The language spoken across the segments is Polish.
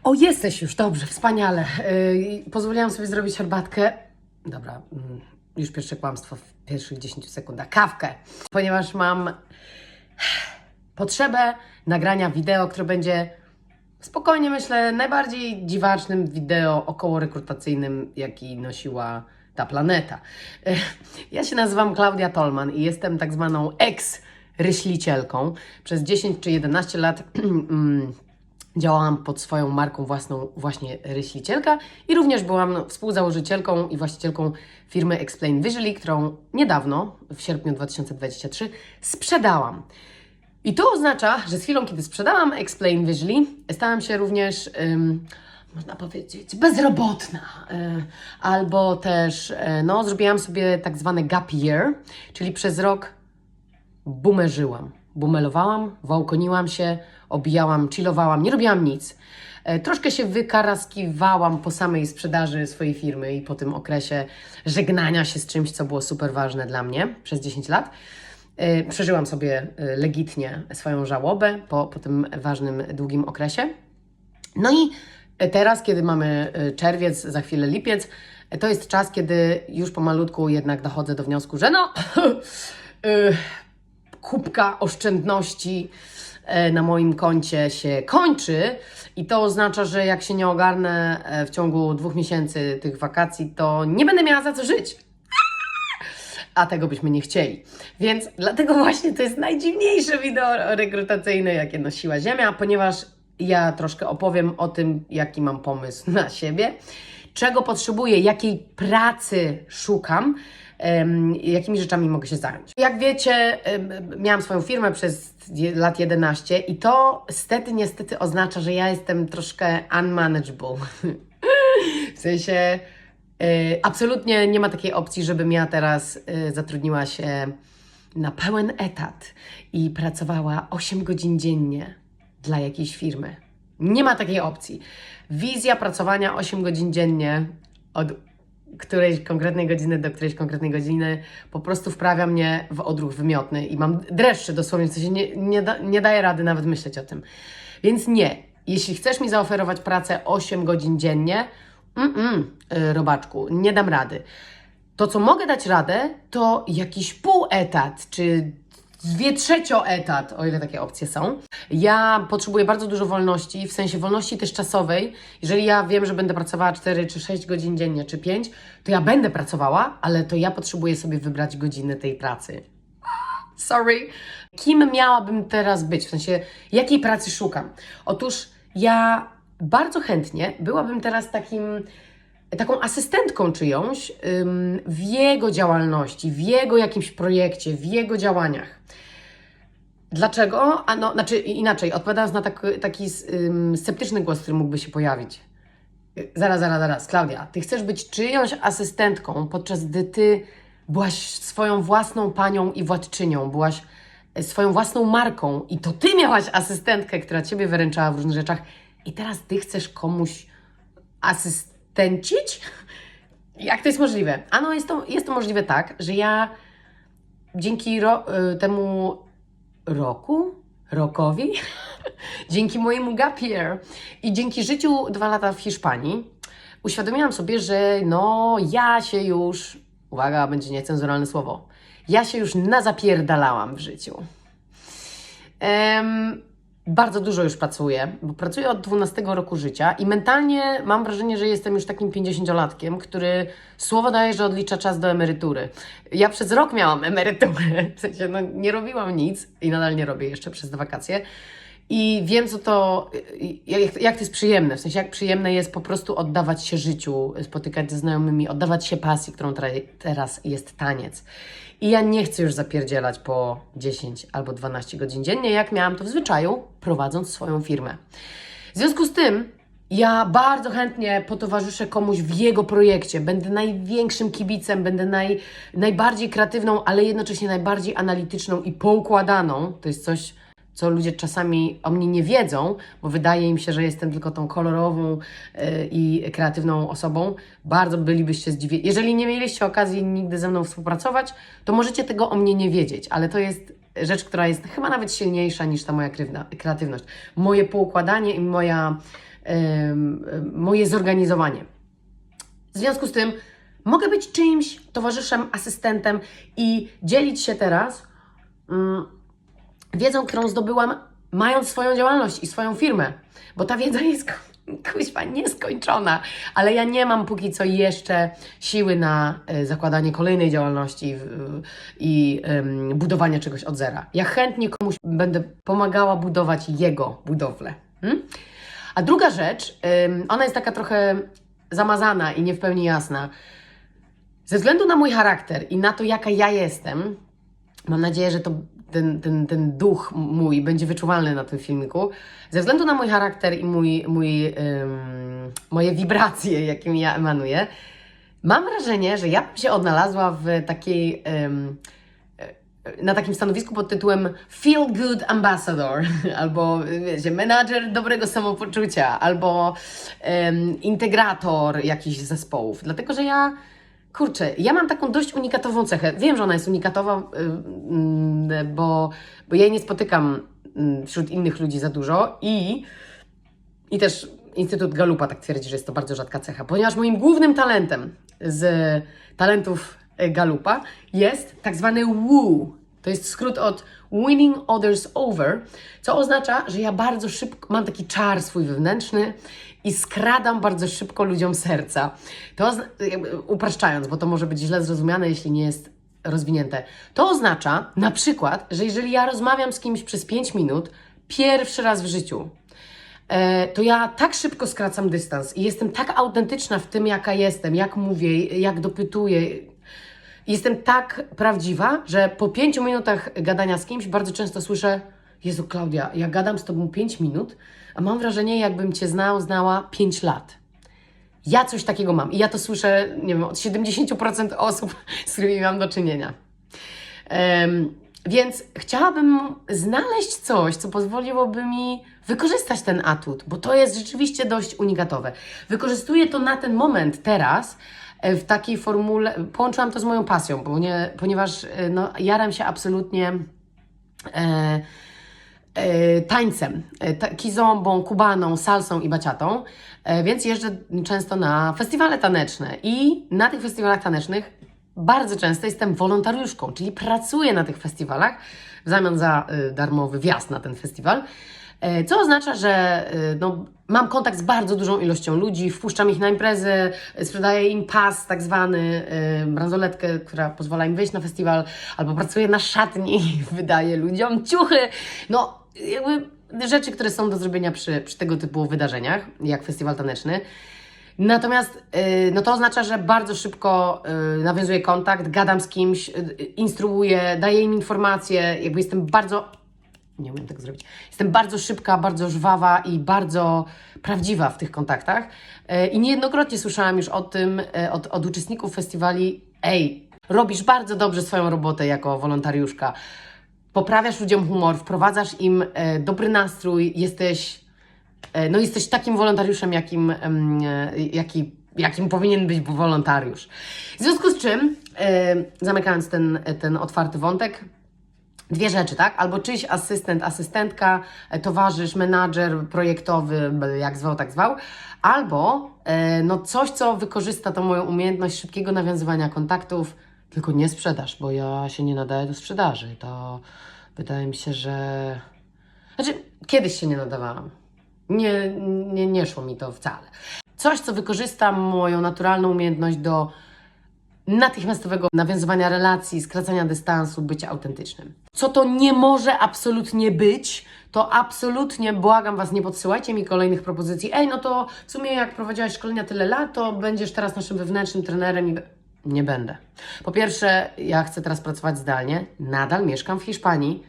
O, jesteś już, dobrze, wspaniale. Pozwoliłam sobie zrobić herbatkę. Dobra, już pierwsze kłamstwo w pierwszych 10 sekundach. Kawkę, ponieważ mam potrzebę nagrania wideo, które będzie spokojnie, myślę, najbardziej dziwacznym wideo około rekrutacyjnym, jaki nosiła ta planeta. Ja się nazywam Klaudia Tolman i jestem tak zwaną ex-ryślicielką. Przez 10 czy 11 lat działałam pod swoją marką własną, właśnie Ryślicielka, i również byłam współzałożycielką i właścicielką firmy Explain Visually, którą niedawno, w sierpniu 2023, sprzedałam. I to oznacza, że z chwilą, kiedy sprzedałam Explain Visually, stałam się również, można powiedzieć, bezrobotna. Albo też, zrobiłam sobie tak zwany gap year, czyli przez rok bumerzyłam. Bumelowałam, wałkoniłam się, obijałam, chillowałam, nie robiłam nic. Troszkę się wykaraskiwałam po samej sprzedaży swojej firmy i po tym okresie żegnania się z czymś, co było super ważne dla mnie przez 10 lat. Przeżyłam sobie legitnie swoją żałobę po tym ważnym, długim okresie. No i teraz, kiedy mamy czerwiec, za chwilę lipiec, to jest czas, kiedy już pomalutku jednak dochodzę do wniosku, że kubka oszczędności na moim koncie się kończy i to oznacza, że jak się nie ogarnę w ciągu 2 miesięcy tych wakacji, to nie będę miała za co żyć. A tego byśmy nie chcieli. Więc dlatego właśnie to jest najdziwniejsze wideo rekrutacyjne, jakie nosiła Ziemia, ponieważ ja troszkę opowiem o tym, jaki mam pomysł na siebie, czego potrzebuję, jakiej pracy szukam, jakimi rzeczami mogę się zająć. Jak wiecie, miałam swoją firmę przez lat 11 i to niestety oznacza, że ja jestem troszkę unmanageable. W sensie absolutnie nie ma takiej opcji, żebym ja teraz zatrudniła się na pełen etat i pracowała 8 godzin dziennie dla jakiejś firmy. Nie ma takiej opcji. Wizja pracowania 8 godzin dziennie od którejś konkretnej godziny do którejś konkretnej godziny po prostu wprawia mnie w odruch wymiotny i mam dreszcze dosłownie, w sensie nie daję rady nawet myśleć o tym. Więc nie. Jeśli chcesz mi zaoferować pracę 8 godzin dziennie, robaczku, nie dam rady. To, co mogę dać radę, to jakiś pół-etat, czy 2/3 etat, o ile takie opcje są. Ja potrzebuję bardzo dużo wolności, w sensie wolności też czasowej. Jeżeli ja wiem, że będę pracowała 4 czy 6 godzin dziennie, czy 5, to ja będę pracowała, ale to ja potrzebuję sobie wybrać godziny tej pracy. Sorry. Kim miałabym teraz być? W sensie, jakiej pracy szukam? Otóż ja bardzo chętnie byłabym teraz taką asystentką czyjąś w jego działalności, w jego jakimś projekcie, w jego działaniach. Dlaczego? Znaczy inaczej, odpowiadając na taki sceptyczny głos, który mógłby się pojawić. Zaraz, Klaudia, ty chcesz być czyjąś asystentką, podczas gdy ty byłaś swoją własną panią i władczynią, byłaś swoją własną marką i to ty miałaś asystentkę, która ciebie wyręczała w różnych rzeczach i teraz ty chcesz komuś asystencić? Jak to jest możliwe? Jest to możliwe tak, że ja dzięki temu rokowi, dzięki mojemu gap year i dzięki życiu 2 lata w Hiszpanii, uświadomiłam sobie, że ja się już, uwaga, będzie niecenzuralne słowo, ja się już nazapierdalałam w życiu. Bardzo dużo już pracuję, bo pracuję od 12 roku życia i mentalnie mam wrażenie, że jestem już takim 50-latkiem, który słowo daje, że odlicza czas do emerytury. Ja przez rok miałam emeryturę, w sensie nie robiłam nic i nadal nie robię jeszcze przez te wakacje. I wiem, jak to jest przyjemne, w sensie jak przyjemne jest po prostu oddawać się życiu, spotykać ze znajomymi, oddawać się pasji, którą teraz jest taniec. I ja nie chcę już zapierdzielać po 10 albo 12 godzin dziennie, jak miałam to w zwyczaju, prowadząc swoją firmę. W związku z tym ja bardzo chętnie potowarzyszę komuś w jego projekcie, będę największym kibicem, będę najbardziej kreatywną, ale jednocześnie najbardziej analityczną i poukładaną. To jest coś, co ludzie czasami o mnie nie wiedzą, bo wydaje im się, że jestem tylko tą kolorową i kreatywną osobą. Bardzo bylibyście zdziwieni. Jeżeli nie mieliście okazji nigdy ze mną współpracować, to możecie tego o mnie nie wiedzieć, ale to jest rzecz, która jest chyba nawet silniejsza niż ta moja kreatywność. Moje poukładanie i moja moje zorganizowanie. W związku z tym mogę być czyimś towarzyszem, asystentem i dzielić się teraz wiedzą, którą zdobyłam, mając swoją działalność i swoją firmę, bo ta wiedza jest kuźwa nieskończona, ale ja nie mam póki co jeszcze siły na zakładanie kolejnej działalności i budowanie czegoś od zera. Ja chętnie komuś będę pomagała budować jego budowlę. A druga rzecz, ona jest taka trochę zamazana i nie w pełni jasna. Ze względu na mój charakter i na to, jaka ja jestem, mam nadzieję, że ten duch mój będzie wyczuwalny na tym filmiku. Ze względu na mój charakter i moje wibracje, jakimi ja emanuję, mam wrażenie, że ja bym się odnalazła w takiej, na takim stanowisku pod tytułem Feel Good Ambassador, albo wiecie, menadżer dobrego samopoczucia, albo integrator jakichś zespołów. Dlatego, że ja mam taką dość unikatową cechę. Wiem, że ona jest unikatowa, bo ja jej nie spotykam wśród innych ludzi za dużo i też Instytut Gallupa tak twierdzi, że jest to bardzo rzadka cecha, ponieważ moim głównym talentem z talentów Gallupa jest tak zwany woo. To jest skrót od winning others over, co oznacza, że ja bardzo szybko mam taki czar swój wewnętrzny i skradam bardzo szybko ludziom serca. To upraszczając, bo to może być źle zrozumiane, jeśli nie jest rozwinięte. To oznacza na przykład, że jeżeli ja rozmawiam z kimś przez 5 minut, pierwszy raz w życiu, to ja tak szybko skracam dystans i jestem tak autentyczna w tym, jaka jestem, jak mówię, jak dopytuję. Jestem tak prawdziwa, że po 5 minutach gadania z kimś bardzo często słyszę: Jezu, Klaudia, ja gadam z Tobą 5 minut, a mam wrażenie, jakbym Cię znała 5 lat. Ja coś takiego mam i ja to słyszę, nie wiem, od 70% osób, z którymi mam do czynienia. Więc chciałabym znaleźć coś, co pozwoliłoby mi wykorzystać ten atut, bo to jest rzeczywiście dość unikatowe. Wykorzystuję to na ten moment teraz w takiej formule, połączyłam to z moją pasją, ponieważ jaram się absolutnie tańcem, kizombą, kubaną, salsą i baciatą, więc jeżdżę często na festiwale taneczne i na tych festiwalach tanecznych bardzo często jestem wolontariuszką, czyli pracuję na tych festiwalach w zamian za darmowy wjazd na ten festiwal, co oznacza, że mam kontakt z bardzo dużą ilością ludzi, wpuszczam ich na imprezę, sprzedaję im pas tak zwany, bransoletkę, która pozwala im wyjść na festiwal, albo pracuję na szatni i wydaję ludziom ciuchy. Jakby rzeczy, które są do zrobienia przy tego typu wydarzeniach, jak festiwal taneczny. Natomiast to oznacza, że bardzo szybko nawiązuję kontakt, gadam z kimś, instruuję, daję im informacje, jakby jestem bardzo... Nie umiem tego zrobić. Jestem bardzo szybka, bardzo żwawa i bardzo prawdziwa w tych kontaktach. I niejednokrotnie słyszałam już o tym od uczestników festiwali: ej, robisz bardzo dobrze swoją robotę jako wolontariuszka. Poprawiasz ludziom humor, wprowadzasz im dobry nastrój, jesteś takim wolontariuszem, jakim powinien być wolontariusz. W związku z czym, zamykając ten otwarty wątek, 2 rzeczy, tak? Albo czyjś asystent, asystentka, towarzysz, menadżer projektowy, jak zwał, tak zwał, albo coś, co wykorzysta tą moją umiejętność szybkiego nawiązywania kontaktów, tylko nie sprzedaż, bo ja się nie nadaję do sprzedaży. To wydaje mi się, że... kiedyś się nie nadawałam. Nie szło mi to wcale. Coś, co wykorzysta moją naturalną umiejętność do natychmiastowego nawiązywania relacji, skracania dystansu, bycia autentycznym. Co to nie może absolutnie być, to absolutnie błagam Was, nie podsyłajcie mi kolejnych propozycji. To w sumie jak prowadziłaś szkolenia tyle lat, to będziesz teraz naszym wewnętrznym trenerem i... Nie będę. Po pierwsze, ja chcę teraz pracować zdalnie, nadal mieszkam w Hiszpanii,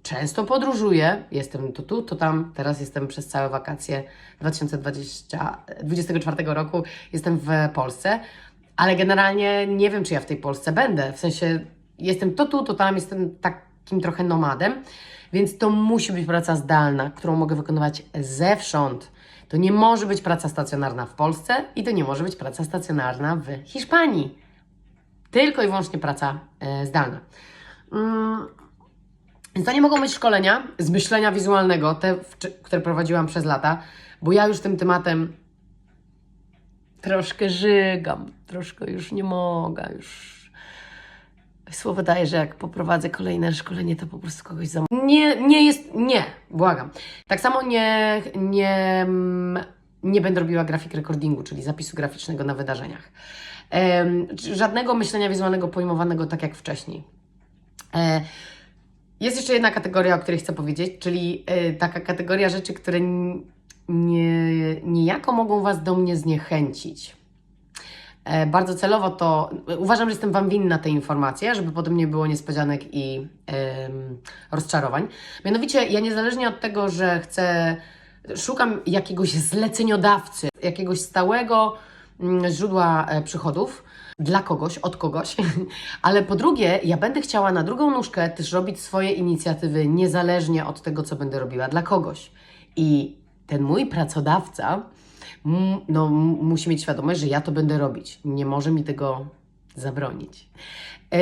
często podróżuję, jestem to tu, to tam, teraz jestem przez całe wakacje 2024 roku, jestem w Polsce, ale generalnie nie wiem, czy ja w tej Polsce będę, w sensie jestem to tu, to tam, jestem takim trochę nomadem, więc to musi być praca zdalna, którą mogę wykonywać zewsząd. To nie może być praca stacjonarna w Polsce i to nie może być praca stacjonarna w Hiszpanii. Tylko i wyłącznie praca zdalna. Więc to nie mogą być szkolenia z myślenia wizualnego, te, które prowadziłam przez lata, bo ja już tym tematem troszkę żygam, troszkę już nie mogę, już słowo daję, że jak poprowadzę kolejne szkolenie, to po prostu kogoś nie, błagam. Tak samo nie będę robiła grafik recordingu, czyli zapisu graficznego na wydarzeniach. Żadnego myślenia wizualnego pojmowanego tak jak wcześniej. Jest jeszcze jedna kategoria, o której chcę powiedzieć, czyli taka kategoria rzeczy, które niejako mogą Was do mnie zniechęcić. Bardzo celowo to uważam, że jestem Wam winna te informacje, żeby potem nie było niespodzianek i rozczarowań. Mianowicie ja niezależnie od tego, że szukam jakiegoś zleceniodawcy, jakiegoś stałego źródła przychodów dla kogoś, od kogoś, ale po drugie, ja będę chciała na drugą nóżkę też robić swoje inicjatywy niezależnie od tego, co będę robiła dla kogoś. I ten mój pracodawca musi mieć świadomość, że ja to będę robić. Nie może mi tego zabronić.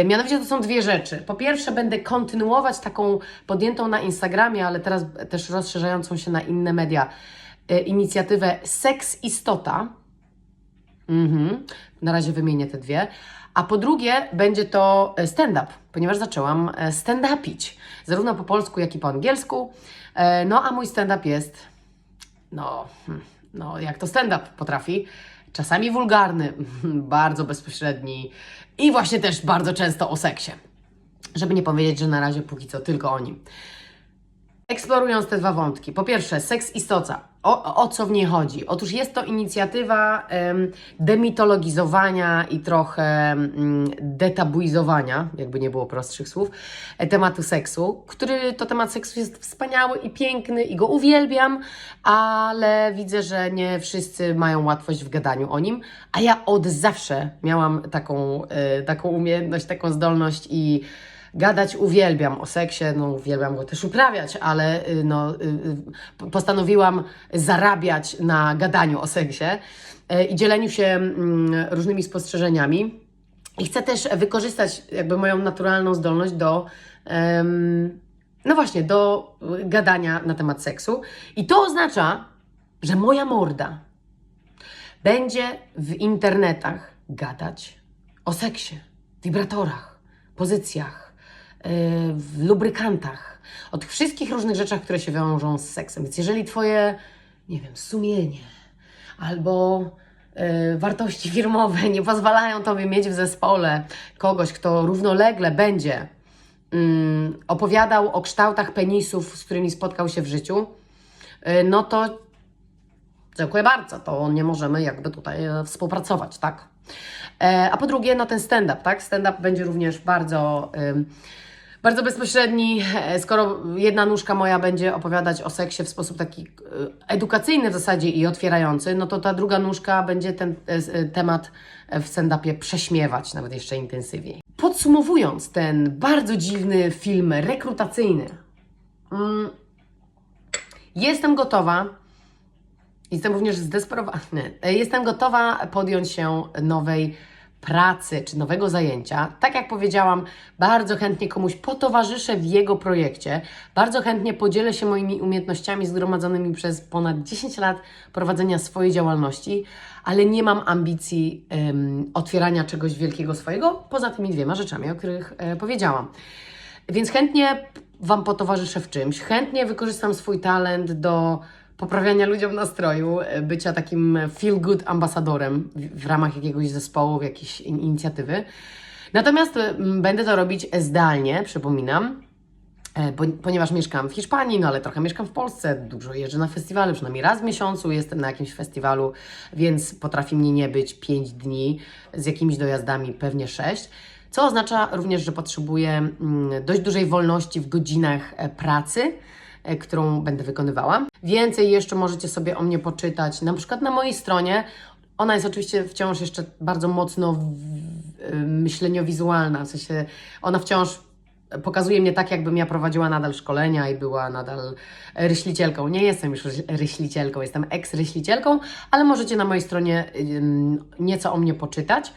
Mianowicie to są dwie rzeczy. Po pierwsze, będę kontynuować taką podjętą na Instagramie, ale teraz też rozszerzającą się na inne media, inicjatywę Seks Istota. Na razie wymienię te dwie. A po drugie, będzie to stand-up, ponieważ zaczęłam stand-upić. Zarówno po polsku, jak i po angielsku. No a mój stand-up jest, jak to stand-up potrafi, czasami wulgarny, bardzo bezpośredni i właśnie też bardzo często o seksie. Żeby nie powiedzieć, że na razie póki co tylko o nim. Eksplorując te dwa wątki. Po pierwsze, Seks Istota. O co w niej chodzi? Otóż jest to inicjatywa demitologizowania i trochę detabuizowania, jakby nie było prostszych słów, tematu seksu, który to temat seksu jest wspaniały i piękny i go uwielbiam, ale widzę, że nie wszyscy mają łatwość w gadaniu o nim, a ja od zawsze miałam taką umiejętność, taką zdolność i gadać uwielbiam o seksie, uwielbiam go też uprawiać, ale postanowiłam zarabiać na gadaniu o seksie i dzieleniu się różnymi spostrzeżeniami. I chcę też wykorzystać jakby moją naturalną zdolność do gadania na temat seksu. I to oznacza, że moja morda będzie w internetach gadać o seksie, wibratorach, pozycjach, w lubrykantach, o tych wszystkich różnych rzeczach, które się wiążą z seksem. Więc jeżeli Twoje, sumienie albo wartości firmowe nie pozwalają Tobie mieć w zespole kogoś, kto równolegle będzie opowiadał o kształtach penisów, z którymi spotkał się w życiu, no to dziękuję bardzo, to nie możemy jakby tutaj współpracować, tak? A po drugie, ten stand-up, tak? Stand-up będzie również bardzo bezpośredni. Skoro jedna nóżka moja będzie opowiadać o seksie w sposób taki edukacyjny w zasadzie i otwierający, no to ta druga nóżka będzie ten temat w stand-upie prześmiewać nawet jeszcze intensywniej. Podsumowując ten bardzo dziwny film rekrutacyjny, jestem gotowa. Jestem również zdesperowana. Jestem gotowa podjąć się nowej pracy czy nowego zajęcia. Tak jak powiedziałam, bardzo chętnie komuś potowarzyszę w jego projekcie. Bardzo chętnie podzielę się moimi umiejętnościami zgromadzonymi przez ponad 10 lat prowadzenia swojej działalności, ale nie mam ambicji otwierania czegoś wielkiego swojego, poza tymi dwiema rzeczami, o których powiedziałam. Więc chętnie Wam potowarzyszę w czymś. Chętnie wykorzystam swój talent do poprawiania ludziom nastroju, bycia takim feel-good ambasadorem w ramach jakiegoś zespołu, jakiejś inicjatywy. Natomiast będę to robić zdalnie, przypominam, ponieważ mieszkam w Hiszpanii, ale trochę mieszkam w Polsce, dużo jeżdżę na festiwale, przynajmniej raz w miesiącu jestem na jakimś festiwalu, więc potrafi mnie nie być 5 dni, z jakimiś dojazdami pewnie 6. Co oznacza również, że potrzebuję dość dużej wolności w godzinach pracy, którą będę wykonywała. Więcej jeszcze możecie sobie o mnie poczytać, na przykład na mojej stronie. Ona jest oczywiście wciąż jeszcze bardzo mocno myśleniowizualna, w sensie ona wciąż pokazuje mnie tak, jakbym ja prowadziła nadal szkolenia i była nadal ryślicielką. Nie jestem już ryślicielką, jestem eks-ryślicielką, ale możecie na mojej stronie nieco o mnie poczytać.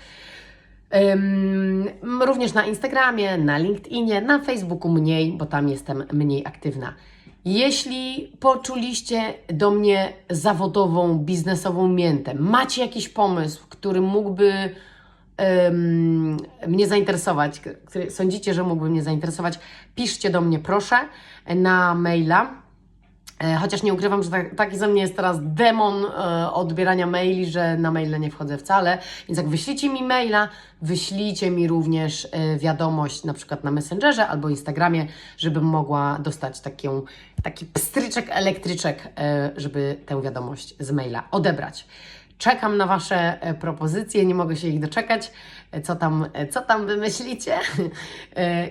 Również na Instagramie, na LinkedInie, na Facebooku mniej, bo tam jestem mniej aktywna. Jeśli poczuliście do mnie zawodową, biznesową miętę, macie jakiś pomysł, który mógłby mnie zainteresować, który sądzicie, że mógłby mnie zainteresować, piszcie do mnie proszę na maila. Chociaż nie ukrywam, że taki ze mnie jest teraz demon odbierania maili, że na maile nie wchodzę wcale. Więc jak wyślijcie mi maila, wyślijcie mi również wiadomość na przykład na Messengerze albo Instagramie, żebym mogła dostać taki pstryczek, elektryczek, żeby tę wiadomość z maila odebrać. Czekam na Wasze propozycje, nie mogę się ich doczekać. Co tam wymyślicie?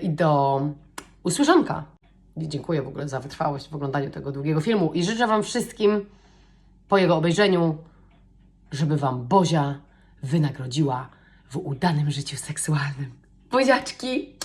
I do usłyszonka. Dziękuję w ogóle za wytrwałość w oglądaniu tego długiego filmu i życzę Wam wszystkim po jego obejrzeniu, żeby Wam Bozia wynagrodziła w udanym życiu seksualnym. Buziaczki!